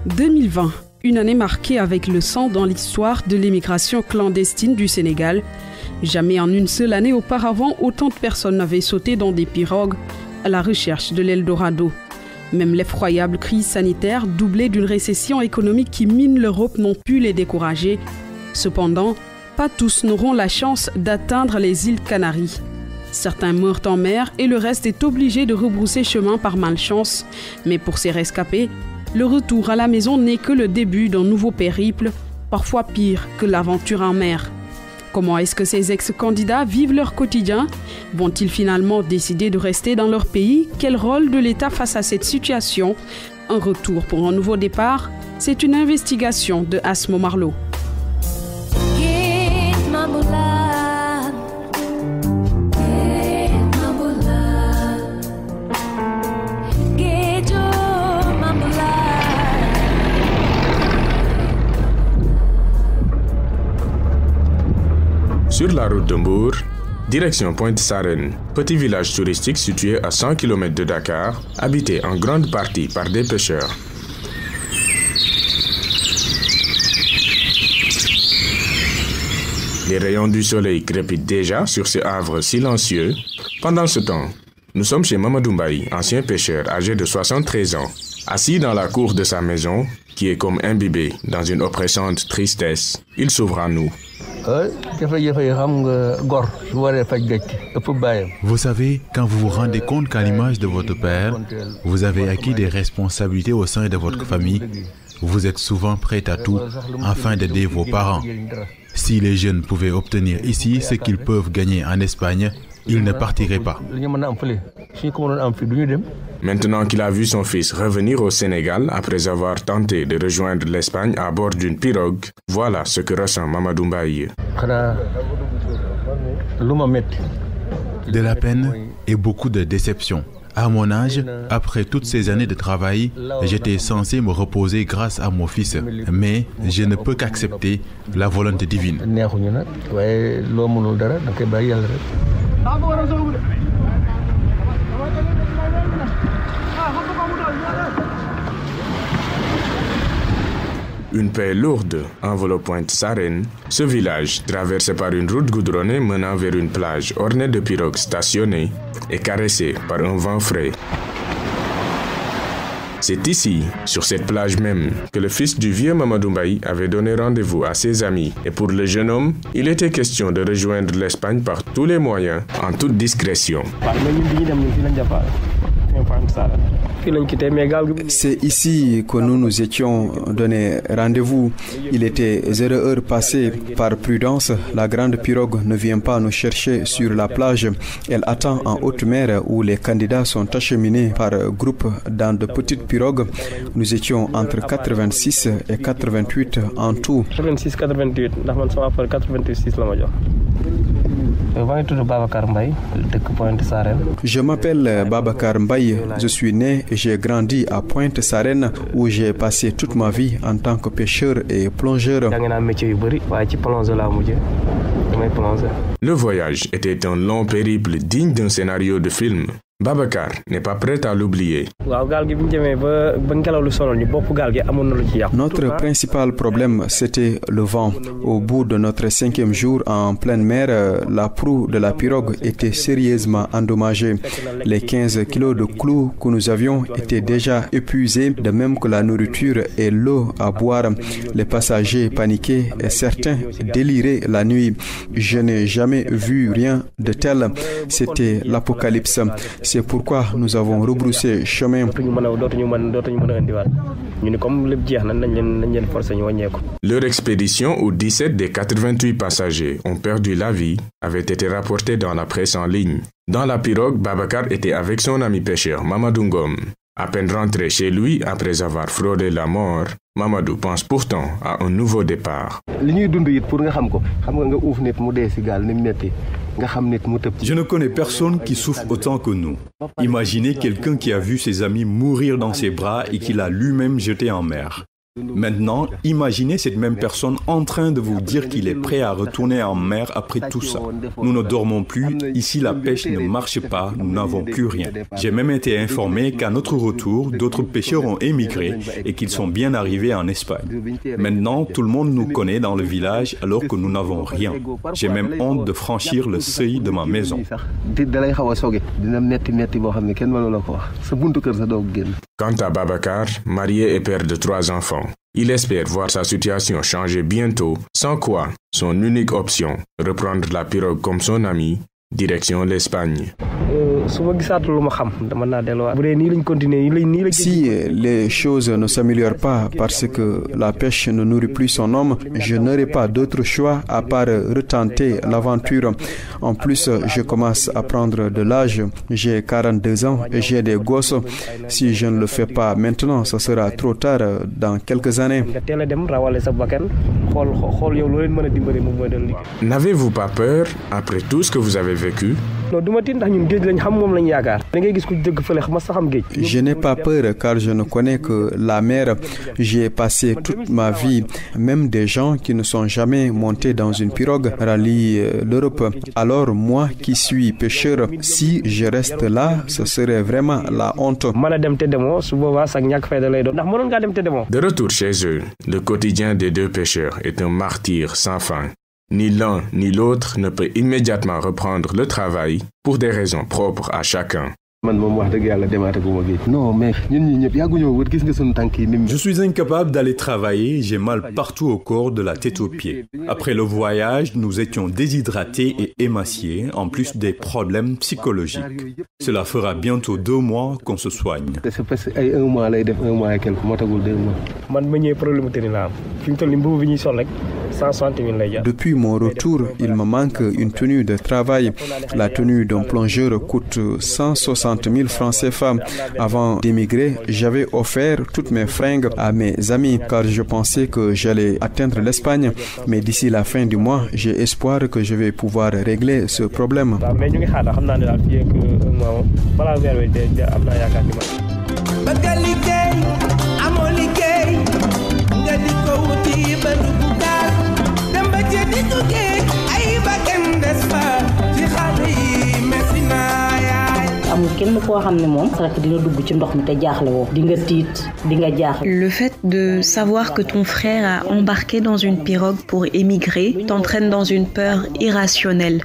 2020, une année marquée avec le sang dans l'histoire de l'émigration clandestine du Sénégal. Jamais en une seule année auparavant, autant de personnes n'avaient sauté dans des pirogues à la recherche de l'Eldorado. Même l'effroyable crise sanitaire, doublée d'une récession économique qui mine l'Europe, n'ont pu les décourager. Cependant, pas tous n'auront la chance d'atteindre les îles Canaries. Certains meurent en mer et le reste est obligé de rebrousser chemin par malchance. Mais pour ces rescapés, le retour à la maison n'est que le début d'un nouveau périple, parfois pire que l'aventure en mer. Comment est-ce que ces ex-candidats vivent leur quotidien? Vont-ils finalement décider de rester dans leur pays? Quel rôle de l'État face à cette situation? Un retour pour un nouveau départ? C'est une investigation de Asmo Marlo. Sur la route de Mbour, direction Pointe Sarène, petit village touristique situé à 100 km de Dakar, habité en grande partie par des pêcheurs. Les rayons du soleil crépitent déjà sur ce havre silencieux. Pendant ce temps, nous sommes chez Mamadou Mbaye, ancien pêcheur âgé de 73 ans, assis dans la cour de sa maison, qui est comme imbibé dans une oppressante tristesse. Il s'ouvre à nous. Vous savez, quand vous vous rendez compte qu'à l'image de votre père, vous avez acquis des responsabilités au sein de votre famille, vous êtes souvent prêt à tout afin d'aider vos parents. Si les jeunes pouvaient obtenir ici ce qu'ils peuvent gagner en Espagne, ils ne partiraient pas. Maintenant qu'il a vu son fils revenir au Sénégal après avoir tenté de rejoindre l'Espagne à bord d'une pirogue, voilà ce que ressent Mamadou Mbaye. De la peine et beaucoup de déception. À mon âge, après toutes ces années de travail, j'étais censé me reposer grâce à mon fils. Mais je ne peux qu'accepter la volonté divine. Une paix lourde enveloppe Pointe Sarène. Ce village, traversé par une route goudronnée menant vers une plage ornée de pirogues stationnées et caressée par un vent frais. C'est ici, sur cette plage même, que le fils du vieux Mamadou Mbaye avait donné rendez-vous à ses amis. Et pour le jeune homme, il était question de rejoindre l'Espagne par tous les moyens, en toute discrétion. C'est ici que nous nous étions donné rendez-vous. Il était 0 heure passée. Par prudence, la grande pirogue ne vient pas nous chercher sur la plage. Elle attend en haute mer où les candidats sont acheminés par groupe dans de petites pirogues. Nous étions entre 86 et 88 en tout. 86-88, Je m'appelle Babacar Mbaye. Je suis né et j'ai grandi à Pointe Sarène où j'ai passé toute ma vie en tant que pêcheur et plongeur. Le voyage était un long périple digne d'un scénario de film. Babacar n'est pas prêt à l'oublier. Notre principal problème, c'était le vent. Au bout de notre 5e jour en pleine mer, la proue de la pirogue était sérieusement endommagée. Les 15 kilos de clous que nous avions étaient déjà épuisés, de même que la nourriture et l'eau à boire. Les passagers paniquaient et certains déliraient la nuit. Je n'ai jamais vu rien de tel. C'était l'apocalypse. C'est pourquoi nous avons rebroussé chemin. Leur expédition où 17 des 88 passagers ont perdu la vie avait été rapportée dans la presse en ligne. Dans la pirogue, Babacar était avec son ami pêcheur Mamadou Ngom. À peine rentré chez lui après avoir frôlé la mort, Mamadou pense pourtant à un nouveau départ. Je ne connais personne qui souffre autant que nous. Imaginez quelqu'un qui a vu ses amis mourir dans ses bras et qui l'a lui-même jeté en mer. Maintenant, imaginez cette même personne en train de vous dire qu'il est prêt à retourner en mer après tout ça. Nous ne dormons plus, ici la pêche ne marche pas, nous n'avons plus rien. J'ai même été informé qu'à notre retour, d'autres pêcheurs ont émigré et qu'ils sont bien arrivés en Espagne. Maintenant, tout le monde nous connaît dans le village alors que nous n'avons rien. J'ai même honte de franchir le seuil de ma maison. Quant à Babacar, marié et père de 3 enfants, il espère voir sa situation changer bientôt, sans quoi son unique option, reprendre la pirogue comme son ami, direction l'Espagne. Si les choses ne s'améliorent pas parce que la pêche ne nourrit plus son homme, je n'aurai pas d'autre choix à part retenter l'aventure. En plus, je commence à prendre de l'âge. J'ai 42 ans et j'ai des gosses. Si je ne le fais pas maintenant, ce sera trop tard dans quelques années. N'avez-vous pas peur après tout ce que vous avez vécu? Je n'ai pas peur car je ne connais que la mer. J'y ai passé toute ma vie. Même des gens qui ne sont jamais montés dans une pirogue rallient l'Europe. Alors moi qui suis pêcheur, si je reste là, ce serait vraiment la honte. De retour chez eux, le quotidien des 2 pêcheurs est un martyre sans fin. Ni l'un ni l'autre ne peut immédiatement reprendre le travail pour des raisons propres à chacun. Je suis incapable d'aller travailler, j'ai mal partout au corps, de la tête aux pieds. Après le voyage, nous étions déshydratés et émaciés, en plus des problèmes psychologiques. Cela fera bientôt 2 mois qu'on se soigne. Depuis mon retour, il me manque une tenue de travail. La tenue d'un plongeur coûte 160 000 francs CFA. Avant d'émigrer, j'avais offert toutes mes fringues à mes amis car je pensais que j'allais atteindre l'Espagne. Mais d'ici la fin du mois, j'ai espoir que je vais pouvoir régler ce problème. Le fait de savoir que ton frère a embarqué dans une pirogue pour émigrer t'entraîne dans une peur irrationnelle.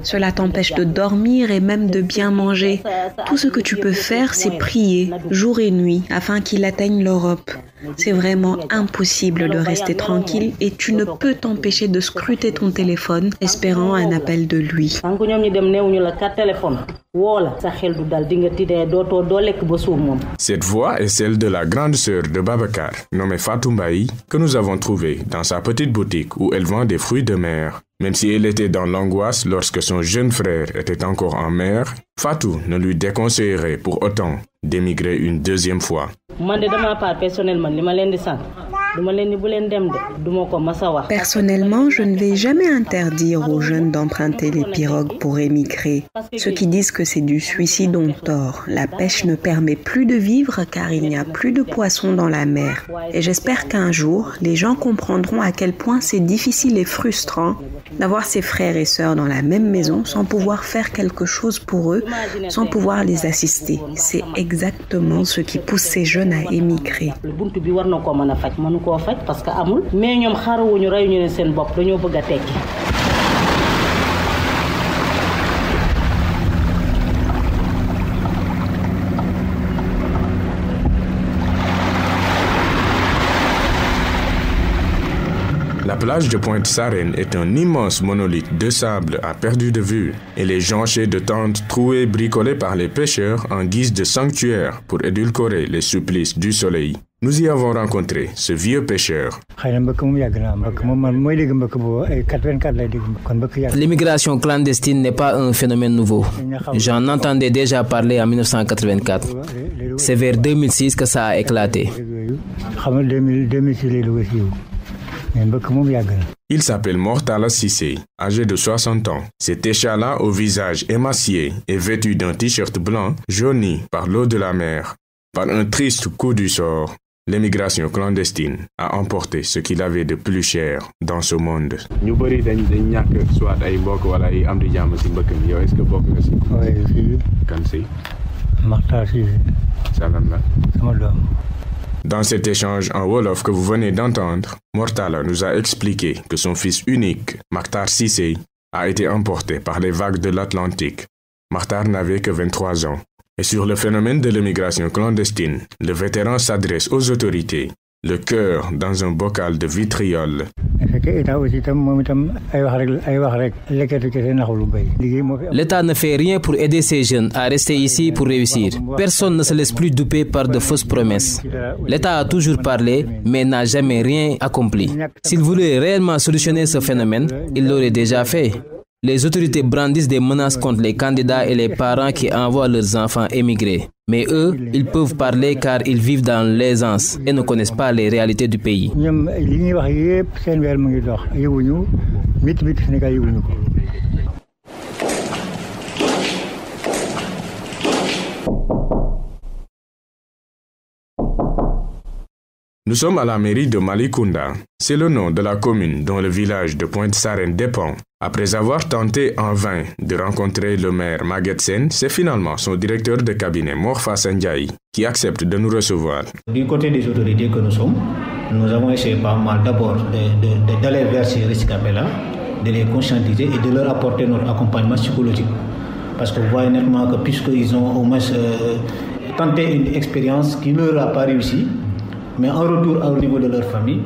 Cela t'empêche de dormir et même de bien manger. Tout ce que tu peux faire, c'est prier jour et nuit afin qu'il atteigne l'Europe. C'est vraiment impossible de rester tranquille et tu ne peux t'empêcher de scruter ton téléphone espérant un appel de lui. Cette voix est celle de la grande sœur de Babacar, nommée Fatou Mbaye, que nous avons trouvée dans sa petite boutique où elle vend des fruits de mer. Même si elle était dans l'angoisse lorsque son jeune frère était encore en mer, Fatou ne lui déconseillerait pour autant d'émigrer une 2e fois. Personnellement, je ne vais jamais interdire aux jeunes d'emprunter les pirogues pour émigrer. Ceux qui disent que c'est du suicide ont tort. La pêche ne permet plus de vivre car il n'y a plus de poissons dans la mer. Et j'espère qu'un jour, les gens comprendront à quel point c'est difficile et frustrant d'avoir ses frères et sœurs dans la même maison sans pouvoir faire quelque chose pour eux, sans pouvoir les assister. C'est exactement ce qui pousse ces jeunes à émigrer. La plage de Pointe-Sarène est un immense monolithe de sable à perte de vue. Elle est jonchée de tentes trouées bricolées par les pêcheurs en guise de sanctuaire pour édulcorer les supplices du soleil. Nous y avons rencontré ce vieux pêcheur. L'immigration clandestine n'est pas un phénomène nouveau. J'en entendais déjà parler en 1984. C'est vers 2006 que ça a éclaté. Il s'appelle Mortala Sissé, âgé de 60 ans. Cet échalas au visage émacié et vêtu d'un t-shirt blanc jauni par l'eau de la mer. Par un triste coup du sort, L'émigration clandestine a emporté ce qu'il avait de plus cher dans ce monde. Dans cet échange en Wolof que vous venez d'entendre, Mortala nous a expliqué que son fils unique, Makhtar Cissé, a été emporté par les vagues de l'Atlantique. Makhtar n'avait que 23 ans. Et sur le phénomène de l'immigration clandestine, le vétéran s'adresse aux autorités, le cœur dans un bocal de vitriol. L'État ne fait rien pour aider ces jeunes à rester ici pour réussir. Personne ne se laisse plus duper par de fausses promesses. L'État a toujours parlé, mais n'a jamais rien accompli. S'il voulait réellement solutionner ce phénomène, il l'aurait déjà fait. Les autorités brandissent des menaces contre les candidats et les parents qui envoient leurs enfants émigrer. Mais eux, ils peuvent parler car ils vivent dans l'aisance et ne connaissent pas les réalités du pays. Nous sommes à la mairie de Malicounda. C'est le nom de la commune dont le village de Pointe-Sarène dépend. Après avoir tenté en vain de rencontrer le maire Maguette Sen, c'est finalement son directeur de cabinet Morfa Sandiaï qui accepte de nous recevoir. Du côté des autorités que nous sommes, nous avons essayé pas mal d'abord d'aller vers ces rescapés-là, de les conscientiser et de leur apporter notre accompagnement psychologique. Parce que vous voyez nettement que puisqu'ils ont au moins tenté une expérience qui ne leur a pas réussi, mais en retour au niveau de leur famille,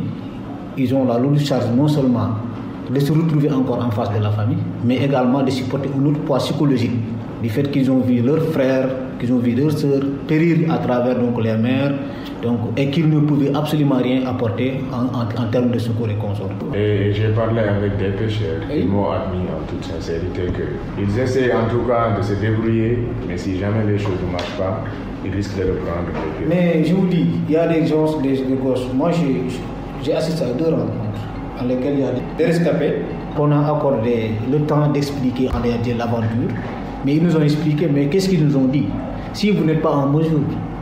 ils ont la lourde charge non seulement de se retrouver encore en face de la famille, mais également de supporter un autre poids psychologique du fait qu'ils ont vu leurs frères, qu'ils ont vu leurs sœurs périr à travers donc, les mers, et qu'ils ne pouvaient absolument rien apporter en termes de secours et consorts. Et j'ai parlé avec des pêcheurs, ils m'ont admis en toute sincérité qu'ils essaient en tout cas de se débrouiller, mais si jamais les choses ne marchent pas, ils risquent de reprendre. Mais je vous dis, il y a des gens, des gosses. Moi, j'ai assisté à 2 rencontres dans lesquelles il y a des rescapés qu'on a accordé le temps d'expliquer en réalité l'aventure. Mais ils nous ont expliqué, mais qu'est-ce qu'ils nous ont dit? Si vous n'êtes pas en mesure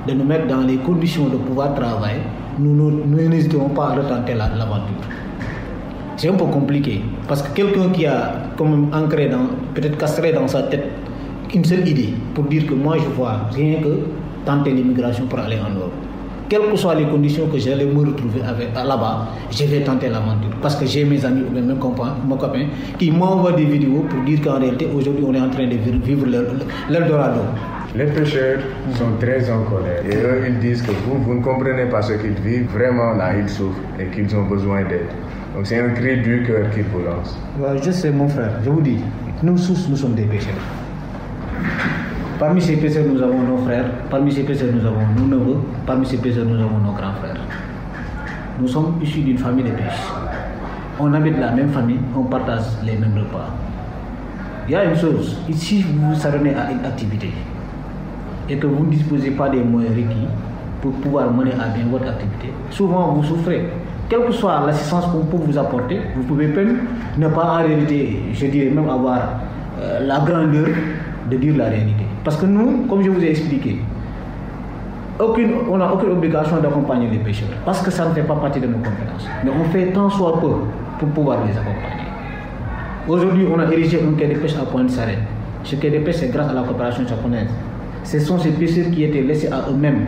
de nous mettre dans les conditions de pouvoir travailler, nous n'hésiterons pas à retenter l'aventure. C'est un peu compliqué, parce que quelqu'un qui a quand même ancré, peut-être castré dans sa tête une seule idée, pour dire que moi je vois rien que tenter l'immigration pour aller en Europe. Quelles que soient les conditions que j'allais me retrouver là-bas, je vais tenter l'aventure. Parce que j'ai mes amis ou même mon copain qui m'envoient des vidéos pour dire qu'en réalité, aujourd'hui, on est en train de vivre l'Eldorado. Les pêcheurs sont très en colère et eux, ils disent que vous ne comprenez pas ce qu'ils vivent. Vraiment, là, ils souffrent et qu'ils ont besoin d'aide. Donc c'est un cri du cœur qu'ils vous lancent. Je sais, mon frère, je vous dis, nous tous, nous sommes des pêcheurs. Parmi ces pêcheurs, nous avons nos frères, parmi ces pêcheurs, nous avons nos neveux, parmi ces pêcheurs, nous avons nos grands frères. Nous sommes issus d'une famille de pêche. On habite la même famille, on partage les mêmes repas. Il y a une chose, si vous vous adonnez à une activité et que vous ne disposez pas des moyens requis pour pouvoir mener à bien votre activité, souvent vous souffrez. Quelle que soit l'assistance qu'on peut vous apporter, vous pouvez même ne pas en réalité, je dirais même avoir la grandeur de dire la réalité. Parce que nous, comme je vous ai expliqué, on n'a aucune obligation d'accompagner les pêcheurs, parce que ça ne fait pas partie de nos compétences. Mais on fait tant soit peu pour pouvoir les accompagner. Aujourd'hui, on a érigé un quai de pêche à Pointe-Sarène. Ce quai de pêche, c'est grâce à la coopération japonaise. Ce sont ces pêcheurs qui étaient laissés à eux-mêmes,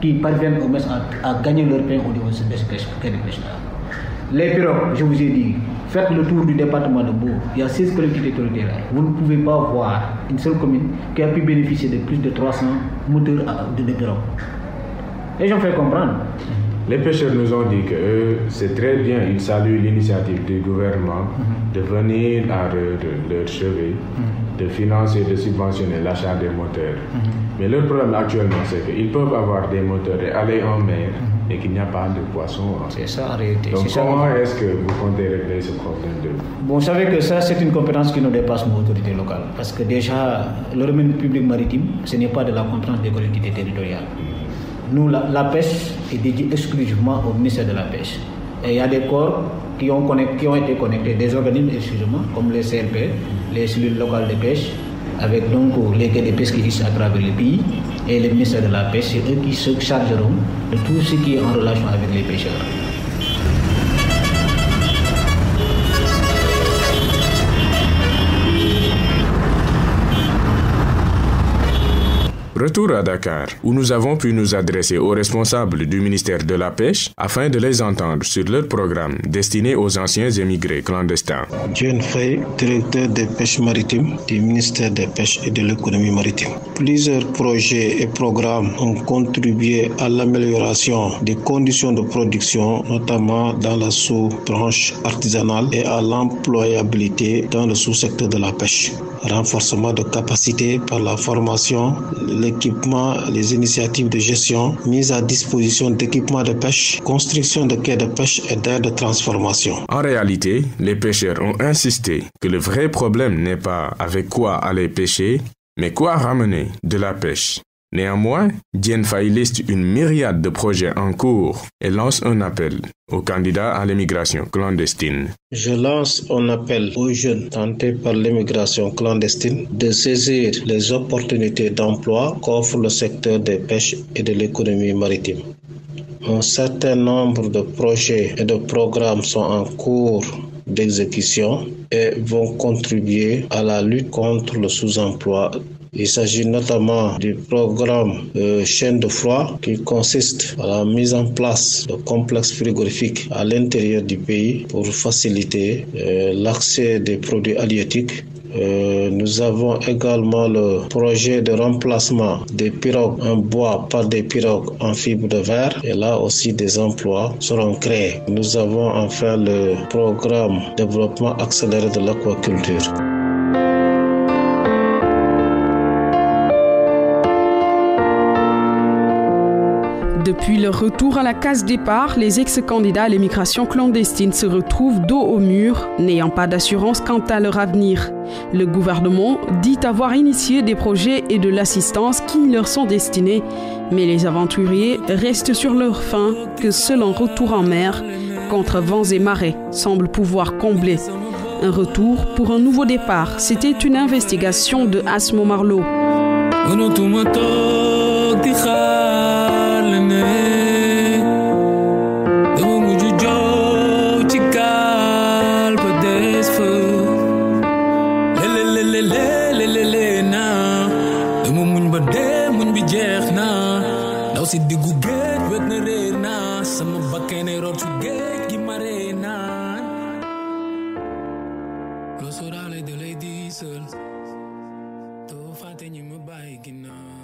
qui parviennent au moins à gagner leur pain au niveau de ce quai de pêche-là. Les pirogues, je vous ai dit, faites le tour du département de Bourg. Il y a 16 collectivités territoriales. Vous ne pouvez pas voir une seule commune qui a pu bénéficier de plus de 300 moteurs de pirogues. Et j'en fais comprendre. Les pêcheurs nous ont dit que c'est très bien, ils saluent l'initiative du gouvernement de venir à leur chevet, de financer, de subventionner l'achat des moteurs. Mais leur problème actuellement, c'est qu'ils peuvent avoir des moteurs et aller en mer et qu'il n'y a pas de poissons. C'est ça en réalité. Donc comment est-ce que vous comptez régler ce problème de... Bon, vous savez que ça, c'est une compétence qui nous dépasse nos autorités locales. Parce que déjà, le domaine public maritime, ce n'est pas de la compétence des collectivités territoriales. Nous, la pêche est dédiée exclusivement au ministère de la Pêche. Et il y a des corps qui ont été connectés, des organismes exclusivement, comme les CLP, les cellules locales de pêche, avec donc les quais de pêche qui existent à travers le pays. et le ministère de la Pêche, c'est eux qui se chargeront de tout ce qui est en relation avec les pêcheurs. Retour à Dakar, où nous avons pu nous adresser aux responsables du ministère de la Pêche afin de les entendre sur leur programme destiné aux anciens émigrés clandestins. Diène Faye, directeur des pêches maritimes du ministère des Pêches et de l'économie maritime. Plusieurs projets et programmes ont contribué à l'amélioration des conditions de production, notamment dans la sous-branche artisanale et à l'employabilité dans le sous-secteur de la pêche. Renforcement de capacités par la formation, l'équipement, les initiatives de gestion, mise à disposition d'équipements de pêche, construction de quais de pêche et d'aires de transformation. En réalité, les pêcheurs ont insisté que le vrai problème n'est pas avec quoi aller pêcher, mais quoi ramener de la pêche. Néanmoins, Diène Faye liste une myriade de projets en cours et lance un appel aux candidats à l'immigration clandestine. Je lance un appel aux jeunes tentés par l'immigration clandestine de saisir les opportunités d'emploi qu'offre le secteur des pêches et de l'économie maritime. Un certain nombre de projets et de programmes sont en cours d'exécution et vont contribuer à la lutte contre le sous-emploi. Il s'agit notamment du programme Chaîne de froid qui consiste à la mise en place de complexes frigorifiques à l'intérieur du pays pour faciliter l'accès des produits halieutiques. Nous avons également le projet de remplacement des pirogues en bois par des pirogues en fibre de verre et là aussi des emplois seront créés. Nous avons enfin le programme développement accéléré de l'aquaculture. Depuis leur retour à la case départ, les ex-candidats à l'immigration clandestine se retrouvent dos au mur, n'ayant pas d'assurance quant à leur avenir. Le gouvernement dit avoir initié des projets et de l'assistance qui leur sont destinés, mais les aventuriers restent sur leur faim que seul un retour en mer, contre vents et marées, semble pouvoir combler. Un retour pour un nouveau départ, c'était une investigation de Asmo Marlo. Lo sorale de lady sol, to fate ni me bye gina.